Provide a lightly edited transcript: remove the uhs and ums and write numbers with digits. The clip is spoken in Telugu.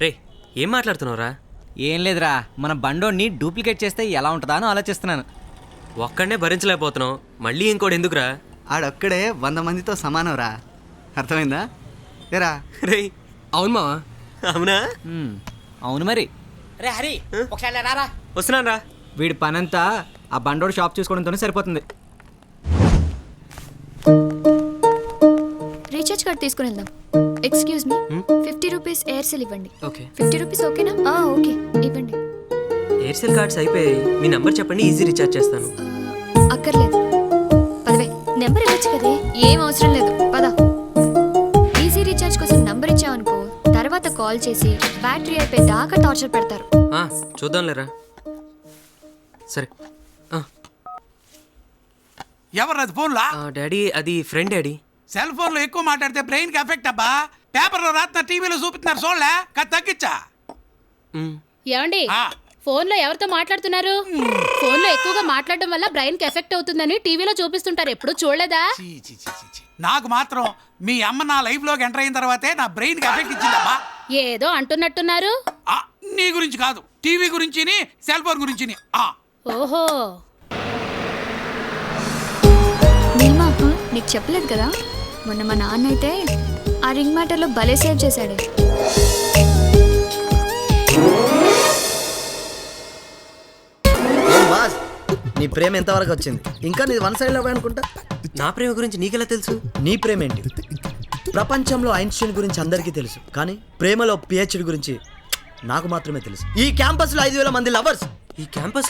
రే ఏం మాట్లాడుతున్నావురా? ఏం లేదురా, మన బండోడిని డూప్లికేట్ చేస్తే ఎలా ఉంటుందా అని ఆలోచిస్తున్నాను. ఒక్కడనే భరించలేకపోతున్నావు, మళ్ళీ ఇంకోటి ఎందుకురా? ఆడొక్కడే 100 మందితో సమానం రా. అర్థమైందా? ఏరా రే అవును మావా. అవునా? అవును మరి. రే హరి ఒకసారి రారా. వస్తున్నాను రా. వీడి పనంతా ఆ బండోడు షాప్ చూసుకోవడంతోనే సరిపోతుంది. రీఛార్జ్ కార్డ్ తీసుకుని వెళ్దాం. ఎక్స్క్యూజ్ మీ, 50 రూపీస్ ఎయిర్సెల్ ఇవ్వండి. ఓకే 50 రూపీస్ ఓకేనా? ఓకే ఇవ్వండి. ఎయిర్సెల్ కార్డ్స్ అయిపోయాయి, మీ నంబర్ చెప్పండి, ఈజీ రీఛార్జ్ చేస్తాను. అక్కర్లేదు, పదవే. నెంబర్ ఇవ్వచ్చు కదే. ఏం అవసరం లేదు, పద. ఈజీ రీఛార్జ్ కోసం నంబర్ ఇచ్చావనుకో, తర్వాత కాల్ చేసి బ్యాటరీ అయిపోయి దాకా టార్చర్ పెడతారు. చూద్దాంలేరా. సరే. ఎవరది ఫోన్లా? డాడీ అది ఫ్రెండ్ డాడీ. సెల్ ఫోన్ లో ఎక్కువ మాట్లాడితే బ్రెయిన్ కి ఎఫెక్ట్ అబ్బా. పేపర్ లో రాత్రి టీవీలో చూపిస్తున్నారు చూడలే, తగ్గించా. ఏమండి ఫోన్ లో ఎవరితో మాట్లాడుతున్నారు? ఫోన్ లో ఎక్కువగా మాట్లాడడం వల్ల బ్రెయిన్ కి ఎఫెక్ట్ అవుతుందని టీవీలో చూపిస్తుంటారు, ఎప్పుడు చూడలేదా? నాకు మాత్రం మీ అమ్మ నా లైఫ్ లోకి ఎంటర్ అయిన తర్వాతే నా బ్రెయిన్ కి ఎఫెక్ట్ ఇచ్చిందబ్బా. ఏదో అంటున్నట్టున్నారు. నీ గురించి కాదు, టీవీ గురించి సెల్ ఫోన్ గురించి. ఓహో, నీమా, నీకు చెప్పలేదు కదా, మొన్న మా నాన్న అయితే ఆ రింగ్ మ్యాటర్లో భలే సేవ్ చేశాడు. నీ ప్రేమ ఎంతవరకు వచ్చింది? ఇంకా నీ వన్ సైడ్ లవ్ అనుకుంటా. నా ప్రేమ గురించి నీకెలా తెలుసు? నీ ప్రేమ ఏంటి? ప్రపంచంలో ఐన్స్టీన్ గురించి అందరికీ తెలుసు, కానీ ప్రేమలో పిహెచ్డి గురించి నాకు మాత్రమే తెలుసు. ఈ క్యాంపస్ లో 5,000 మంది లవర్స్. ఈ క్యాంపస్